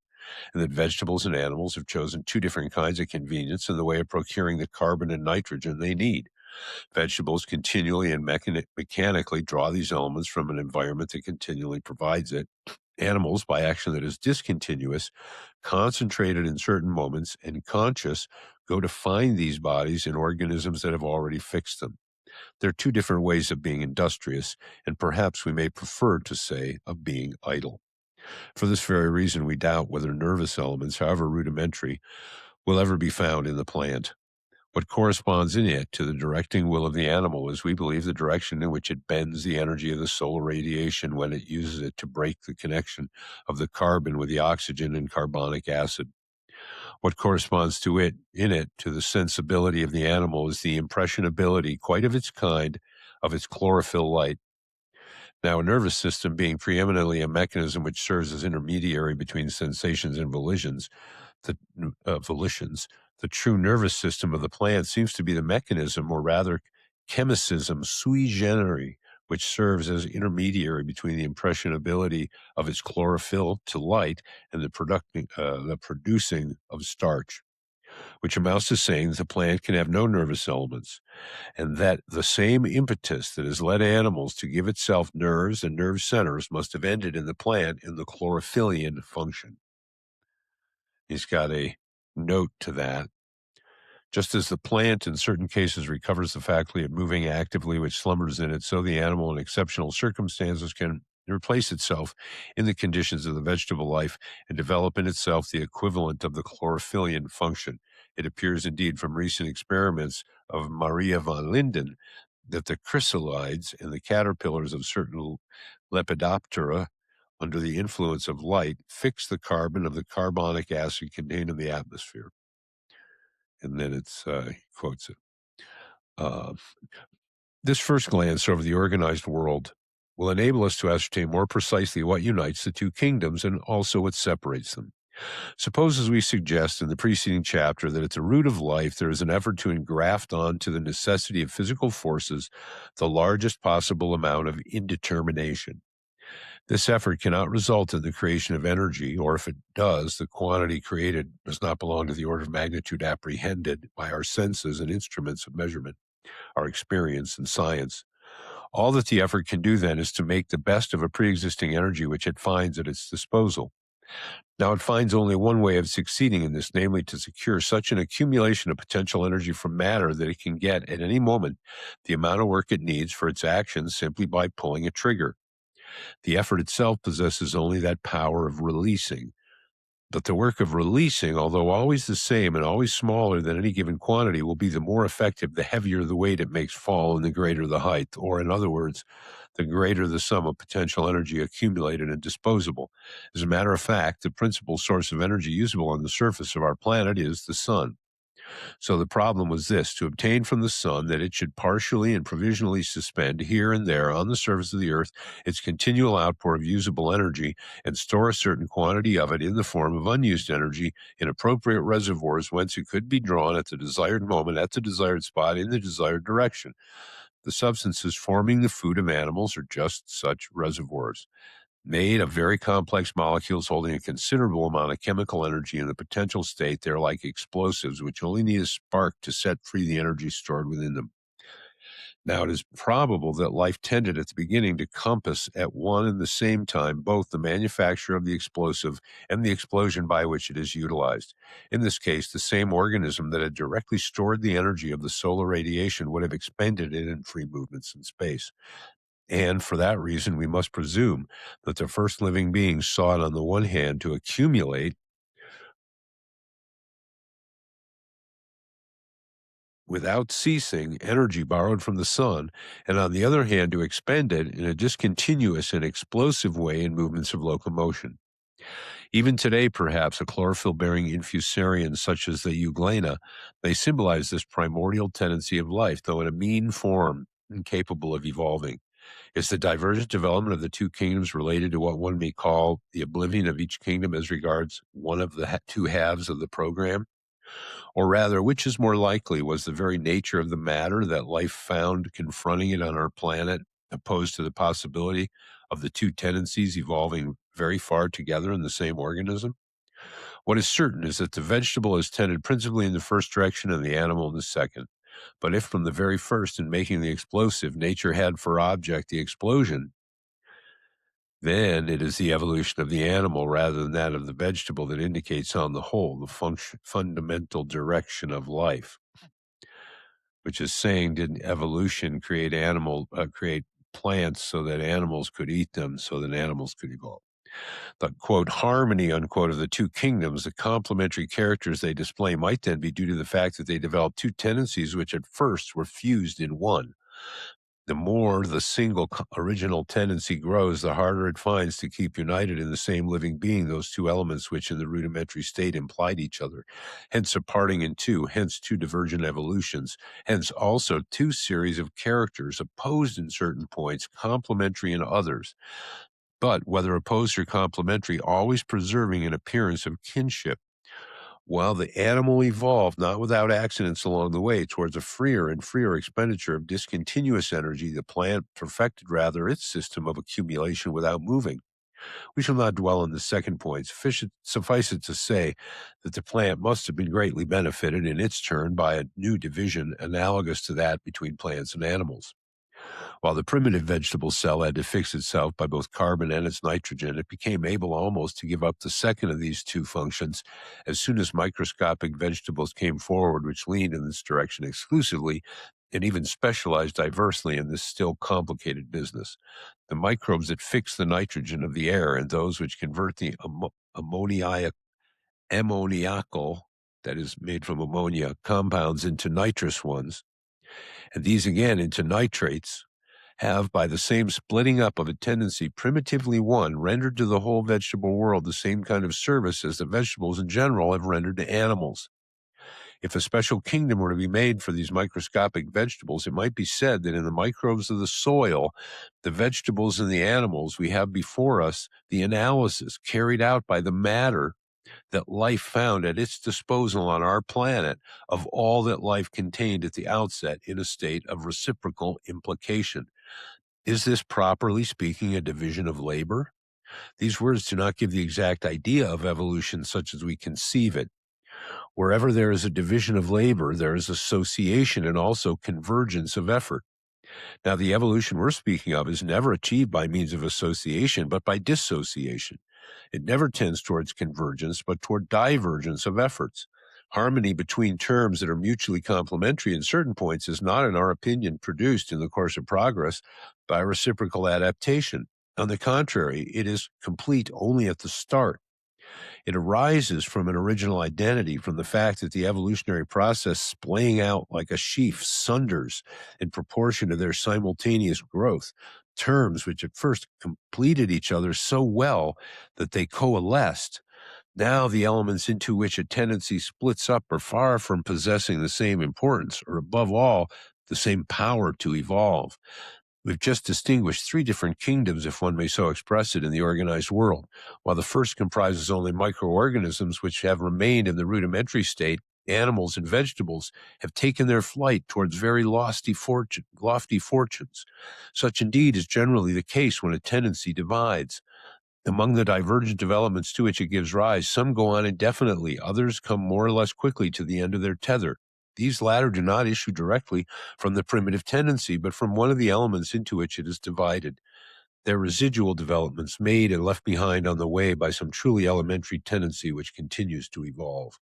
S1: and that vegetables and animals have chosen two different kinds of convenience in the way of procuring the carbon and nitrogen they need. Vegetables continually and mechanically draw these elements from an environment that continually provides it. Animals, by action that is discontinuous, concentrated in certain moments, and conscious, go to find these bodies in organisms that have already fixed them. There are two different ways of being industrious, and perhaps we may prefer to say of being idle. For this very reason, we doubt whether nervous elements, however rudimentary, will ever be found in the plant. What corresponds in it to the directing will of the animal is, we believe, the direction in which it bends the energy of the solar radiation when it uses it to break the connection of the carbon with the oxygen and carbonic acid. What corresponds to it, in it, to the sensibility of the animal is the impressionability, quite of its kind, of its chlorophyll light. Now, a nervous system being preeminently a mechanism which serves as intermediary between sensations and the volitions, the true nervous system of the plant seems to be the mechanism, or rather chemicism sui generis, which serves as intermediary between the impressionability of its chlorophyll to light and the producing of starch, which amounts to saying that the plant can have no nervous elements, and that the same impetus that has led animals to give itself nerves and nerve centers must have ended in the plant in the chlorophyllian function. He's got a note to that. Just as the plant in certain cases recovers the faculty of moving actively which slumbers in it, so the animal in exceptional circumstances can replace itself in the conditions of the vegetable life and develop in itself the equivalent of the chlorophyllian function. It appears indeed from recent experiments of Maria von Linden that the chrysalides and the caterpillars of certain Lepidoptera, under the influence of light, fix the carbon of the carbonic acid contained in the atmosphere. And then he quotes it. Uh, this first glance over the organized world will enable us to ascertain more precisely what unites the two kingdoms and also what separates them. Suppose, as we suggest in the preceding chapter, that at the root of life there is an effort to engraft onto the necessity of physical forces the largest possible amount of indetermination. This effort cannot result in the creation of energy, or if it does, the quantity created does not belong to the order of magnitude apprehended by our senses and instruments of measurement, our experience and science. All that the effort can do then is to make the best of a pre-existing energy which it finds at its disposal. Now, it finds only one way of succeeding in this, namely to secure such an accumulation of potential energy from matter that it can get at any moment the amount of work it needs for its actions simply by pulling a trigger. The effort itself possesses only that power of releasing. But the work of releasing, although always the same and always smaller than any given quantity, will be the more effective the heavier the weight it makes fall and the greater the height, or in other words, the greater the sum of potential energy accumulated and disposable. As a matter of fact, the principal source of energy usable on the surface of our planet is the sun. So the problem was this: to obtain from the sun that it should partially and provisionally suspend here and there on the surface of the earth its continual outpour of usable energy and store a certain quantity of it in the form of unused energy in appropriate reservoirs whence it could be drawn at the desired moment, at the desired spot, in the desired direction. The substances forming the food of animals are just such reservoirs, made of very complex molecules holding a considerable amount of chemical energy in the potential state. They're like explosives, which only need a spark to set free the energy stored within them. Now, it is probable that life tended at the beginning to compass at one and the same time both the manufacture of the explosive and the explosion by which it is utilized. In this case, the same organism that had directly stored the energy of the solar radiation would have expended it in free movements in space. And for that reason, we must presume that the first living beings sought, on the one hand, to accumulate without ceasing energy borrowed from the sun, and on the other hand, to expend it in a discontinuous and explosive way in movements of locomotion. Even today, perhaps, a chlorophyll-bearing infusarian such as the euglena may symbolize this primordial tendency of life, though in a mean form, incapable of evolving. Is the divergent development of the two kingdoms related to what one may call the oblivion of each kingdom as regards one of the two halves of the program? Or rather, which is more likely? Was the very nature of the matter that life found confronting it on our planet opposed to the possibility of the two tendencies evolving very far together in the same organism? What is certain is that the vegetable is tended principally in the first direction and the animal in the second. But if from the very first, in making the explosive, nature had for object the explosion, then it is the evolution of the animal rather than that of the vegetable that indicates on the whole the fundamental direction of life, which is saying, didn't evolution create plants so that animals could eat them, so that animals could evolve? The, quote, harmony, unquote, of the two kingdoms, the complementary characters they display, might then be due to the fact that they developed two tendencies which at first were fused in one. The more the single original tendency grows, the harder it finds to keep united in the same living being those two elements which in the rudimentary state implied each other. Hence a parting in two, hence two divergent evolutions, hence also two series of characters opposed in certain points, complementary in others, but whether opposed or complementary, always preserving an appearance of kinship. While the animal evolved, not without accidents along the way, towards a freer and freer expenditure of discontinuous energy, the plant perfected rather its system of accumulation without moving. We shall not dwell on the second point. Suffice it to say that the plant must have been greatly benefited in its turn by a new division analogous to that between plants and animals. While the primitive vegetable cell had to fix itself by both carbon and its nitrogen, it became able almost to give up the second of these two functions as soon as microscopic vegetables came forward, which leaned in this direction exclusively and even specialized diversely in this still complicated business. The microbes that fix the nitrogen of the air and those which convert the ammoniacal, that is made from ammonia, compounds into nitrous ones, and these again into nitrates, have, by the same splitting up of a tendency primitively one, rendered to the whole vegetable world the same kind of service as the vegetables in general have rendered to animals. If a special kingdom were to be made for these microscopic vegetables, it might be said that in the microbes of the soil, the vegetables and the animals, we have before us the analysis carried out by the matter that life found at its disposal on our planet of all that life contained at the outset in a state of reciprocal implication. Is this, properly speaking, a division of labor? These words do not give the exact idea of evolution such as we conceive it. Wherever there is a division of labor, there is association and also convergence of effort. Now, the evolution we're speaking of is never achieved by means of association, but by dissociation. It never tends towards convergence, but toward divergence of efforts. Harmony between terms that are mutually complementary in certain points is not, in our opinion, produced in the course of progress by reciprocal adaptation. On the contrary, it is complete only at the start. It arises from an original identity, from the fact that the evolutionary process splaying out like a sheaf sunders in proportion to their simultaneous growth, terms which at first completed each other so well that they coalesced. Now the elements into which a tendency splits up are far from possessing the same importance, or above all, the same power to evolve. We've just distinguished three different kingdoms, if one may so express it, in the organized world. While the first comprises only microorganisms which have remained in the rudimentary state, animals and vegetables have taken their flight towards very lofty fortunes. Such indeed is generally the case when a tendency divides. Among the divergent developments to which it gives rise, some go on indefinitely, others come more or less quickly to the end of their tether. These latter do not issue directly from the primitive tendency, but from one of the elements into which it is divided. Their residual developments made and left behind on the way by some truly elementary tendency which continues to evolve.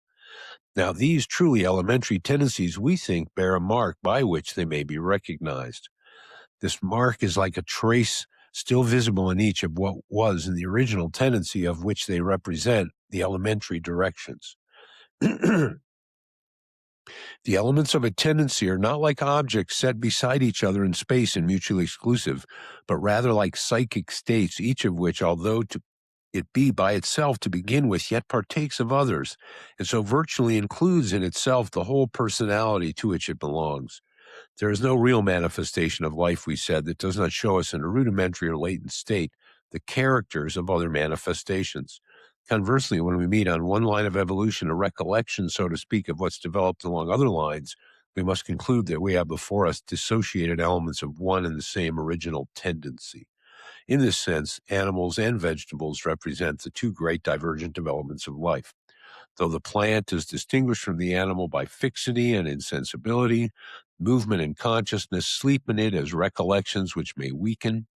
S1: Now, these truly elementary tendencies, we think, bear a mark by which they may be recognized. This mark is like a trace still visible in each of what was in the original tendency of which they represent the elementary directions. The elements of a tendency are not like objects set beside each other in space and mutually exclusive, but rather like psychic states, each of which, although it be by itself to begin with, yet partakes of others, and so virtually includes in itself the whole personality to which it belongs. There is no real manifestation of life, we said, that does not show us in a rudimentary or latent state the characters of other manifestations. Conversely, when we meet on one line of evolution, a recollection, so to speak, of what's developed along other lines, we must conclude that we have before us dissociated elements of one and the same original tendency. In this sense, animals and vegetables represent the two great divergent developments of life. Though the plant is distinguished from the animal by fixity and insensibility, movement and consciousness sleep in it as recollections which may weaken.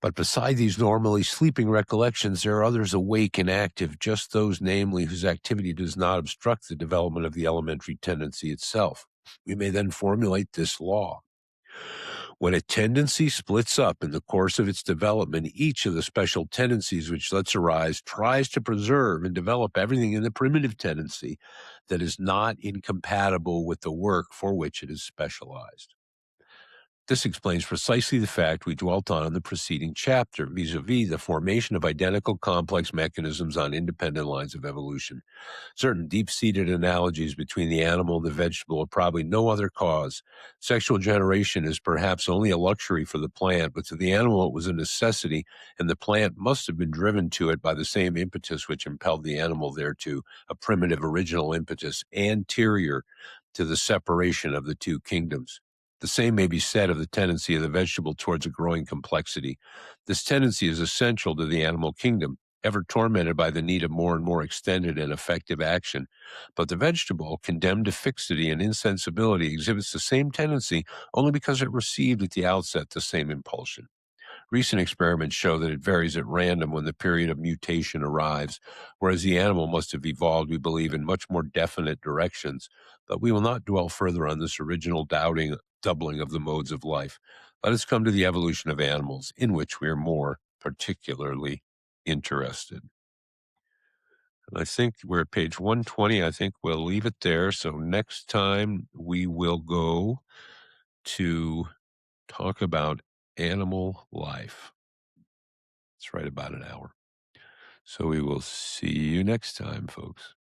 S1: But beside these normally sleeping recollections, there are others awake and active, just those, namely, whose activity does not obstruct the development of the elementary tendency itself. We may then formulate this law. When a tendency splits up in the course of its development, each of the special tendencies which lets arise tries to preserve and develop everything in the primitive tendency that is not incompatible with the work for which it is specialized. This explains precisely the fact we dwelt on in the preceding chapter, vis-a-vis the formation of identical complex mechanisms on independent lines of evolution. Certain deep-seated analogies between the animal and the vegetable are probably no other cause. Sexual generation is perhaps only a luxury for the plant, but to the animal it was a necessity, and the plant must have been driven to it by the same impetus which impelled the animal thereto, a primitive original impetus anterior to the separation of the two kingdoms. The same may be said of the tendency of the vegetable towards a growing complexity. This tendency is essential to the animal kingdom, ever tormented by the need of more and more extended and effective action. But the vegetable, condemned to fixity and insensibility, exhibits the same tendency only because it received at the outset the same impulsion. Recent experiments show that it varies at random when the period of mutation arrives, whereas the animal must have evolved, we believe, in much more definite directions. But we will not dwell further on this original doubling of the modes of life. Let us come to the evolution of animals, in which we are more particularly interested. And I think we're at page 120. I think we'll leave it there. So next time we will go to talk about animal life. It's right about an hour. So we will see you next time, folks.